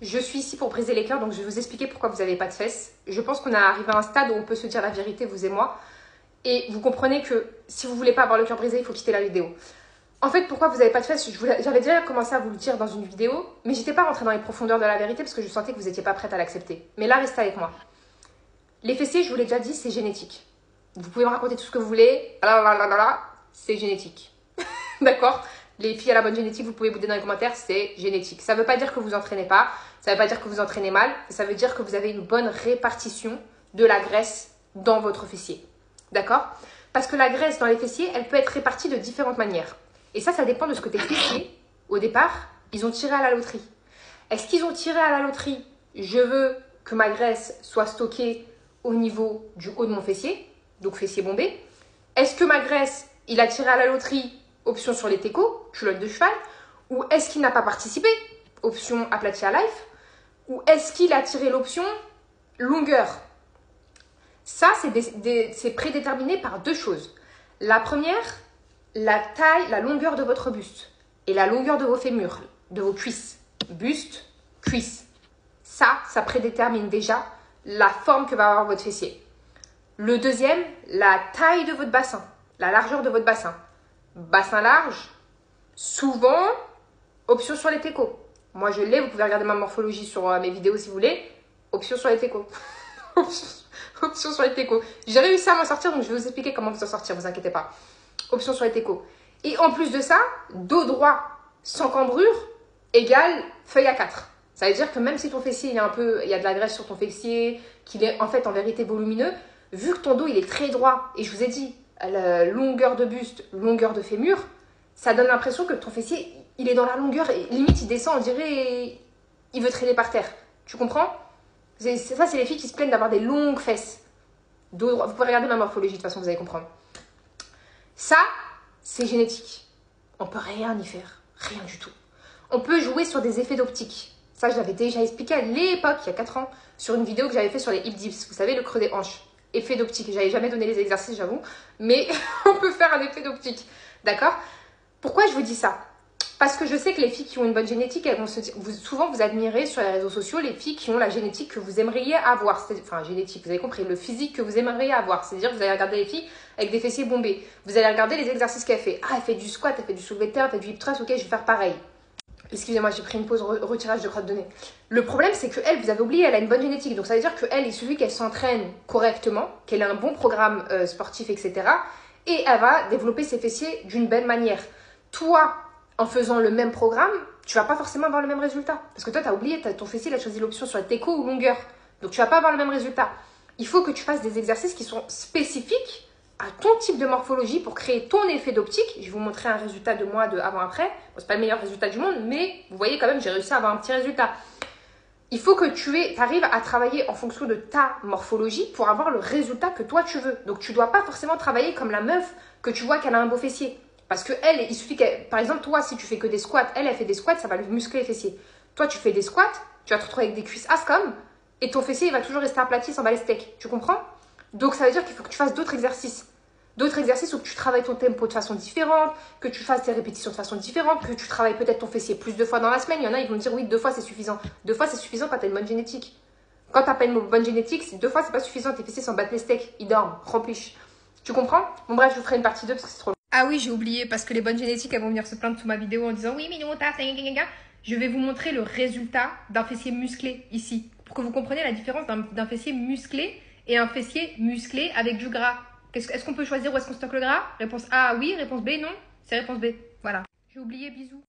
Je suis ici pour briser les cœurs, donc je vais vous expliquer pourquoi vous n'avez pas de fesses. Je pense qu'on est arrivé à un stade où on peut se dire la vérité, vous et moi. Et vous comprenez que si vous ne voulez pas avoir le cœur brisé, il faut quitter la vidéo. En fait, pourquoi vous n'avez pas de fesses, j'avais déjà commencé à vous le dire dans une vidéo, mais j'étais pas rentrée dans les profondeurs de la vérité parce que je sentais que vous n'étiez pas prête à l'accepter. Mais là, restez avec moi. Les fessiers, je vous l'ai déjà dit, c'est génétique. Vous pouvez me raconter tout ce que vous voulez, c'est génétique. D'accord? Les filles à la bonne génétique, vous pouvez vous dire dans les commentaires, c'est génétique. Ça ne veut pas dire que vous entraînez pas, ça ne veut pas dire que vous entraînez mal, ça veut dire que vous avez une bonne répartition de la graisse dans votre fessier. D'accord? Parce que la graisse dans les fessiers, elle peut être répartie de différentes manières. Et ça dépend de ce que tes fessiers, au départ, ils ont tiré à la loterie. Est-ce qu'ils ont tiré à la loterie, je veux que ma graisse soit stockée au niveau du haut de mon fessier, donc fessier bombé? Est-ce que ma graisse, il a tiré à la loterie, option sur les técos, culotte de cheval? Ou est-ce qu'il n'a pas participé, option aplati à life? Ou est-ce qu'il a tiré l'option longueur? Ça, c'est prédéterminé par deux choses. La première, la taille, la longueur de votre buste et la longueur de vos fémurs, de vos cuisses. Buste, cuisse. Ça prédétermine déjà la forme que va avoir votre fessier. Le deuxième, la taille de votre bassin, la largeur de votre bassin. Bassin large, souvent, option sur les técos. Moi, je l'ai, vous pouvez regarder ma morphologie sur mes vidéos si vous voulez. Option sur les técos. Option sur les técos. J'ai réussi à m'en sortir, donc je vais vous expliquer comment vous en sortir, vous inquiétez pas. Option sur les técos. Et en plus de ça, dos droit sans cambrure égale feuille à 4. Ça veut dire que même si ton fessier, il y a de la graisse sur ton fessier, qu'il est en fait en vérité volumineux, vu que ton dos il est très droit, et je vous ai dit, la longueur de buste, longueur de fémur, ça donne l'impression que ton fessier, il est dans la longueur, et limite il descend, on dirait, il veut traîner par terre. Tu comprends? Ça, c'est les filles qui se plaignent d'avoir des longues fesses. Dos droit. Vous pouvez regarder ma morphologie, de toute façon, vous allez comprendre. Ça, c'est génétique. On peut rien y faire. Rien du tout. On peut jouer sur des effets d'optique. Ça, je l'avais déjà expliqué à l'époque, il y a 4 ans, sur une vidéo que j'avais fait sur les hip dips. Vous savez, le creux des hanches. Effet d'optique. J'avais jamais donné les exercices, j'avoue. Mais on peut faire un effet d'optique. D'accord? Pourquoi je vous dis ça? Parce que je sais que les filles qui ont une bonne génétique, elles vont souvent vous admirez sur les réseaux sociaux les filles qui ont la génétique que vous aimeriez avoir. Enfin, génétique, vous avez compris, le physique que vous aimeriez avoir. C'est-à-dire que vous allez regarder les filles avec des fessiers bombés. Vous allez regarder les exercices qu'elle fait. Ah, elle fait du squat, elle fait du soulevé de terre, elle fait du hip thrust, ok, je vais faire pareil. Excusez-moi, j'ai pris une pause retirage de crotte de nez. Le problème, c'est qu'elle, vous avez oublié, elle a une bonne génétique. Donc ça veut dire qu'elle, il suffit qu'elle s'entraîne correctement, qu'elle ait un bon programme sportif, etc. Et elle va développer ses fessiers d'une belle manière. Toi, en faisant le même programme, tu vas pas forcément avoir le même résultat. Parce que toi, tu as oublié, ton fessier, il a choisi l'option sur la téco ou longueur. Donc, tu vas pas avoir le même résultat. Il faut que tu fasses des exercices qui sont spécifiques à ton type de morphologie pour créer ton effet d'optique. Je vais vous montrer un résultat de moi de avant-après. Bon, c'est pas le meilleur résultat du monde, mais vous voyez quand même, j'ai réussi à avoir un petit résultat. Il faut que tu arrives à travailler en fonction de ta morphologie pour avoir le résultat que toi, tu veux. Donc, tu dois pas forcément travailler comme la meuf que tu vois qu'elle a un beau fessier. Parce que elle, il suffit qu'elle, par exemple, toi, si tu fais que des squats, elle fait des squats, ça va lui muscler les fessiers. Toi, tu fais des squats, tu vas te retrouver avec des cuisses as comme, et ton fessier, il va toujours rester aplati sans bas les steaks. Tu comprends? Donc, ça veut dire qu'il faut que tu fasses d'autres exercices. D'autres exercices où tu travailles ton tempo de façon différente, que tu fasses tes répétitions de façon différente, que tu travailles peut-être ton fessier plus de fois dans la semaine. Il y en a, ils vont dire oui, 2 fois c'est suffisant. 2 fois c'est suffisant quand tu as une bonne génétique. Quand tu n'as pas une bonne génétique, 2 fois c'est pas suffisant, tes fessiers s'en battent les steaks, ils dorment, remplichent. Tu comprends? Bon bref, je vous ferai une partie 2 parce que c'est trop long. Ah oui, j'ai oublié, parce que les bonnes génétiques, elles vont venir se plaindre sous ma vidéo en disant oui, mais non, je vais vous montrer le résultat d'un fessier musclé ici, pour que vous compreniez la différence d'un fessier musclé et un fessier musclé avec du gras. Est-ce qu'on peut choisir où est-ce qu'on stocke le gras? Réponse A, oui. Réponse B, non. C'est réponse B. Voilà. J'ai oublié, bisous.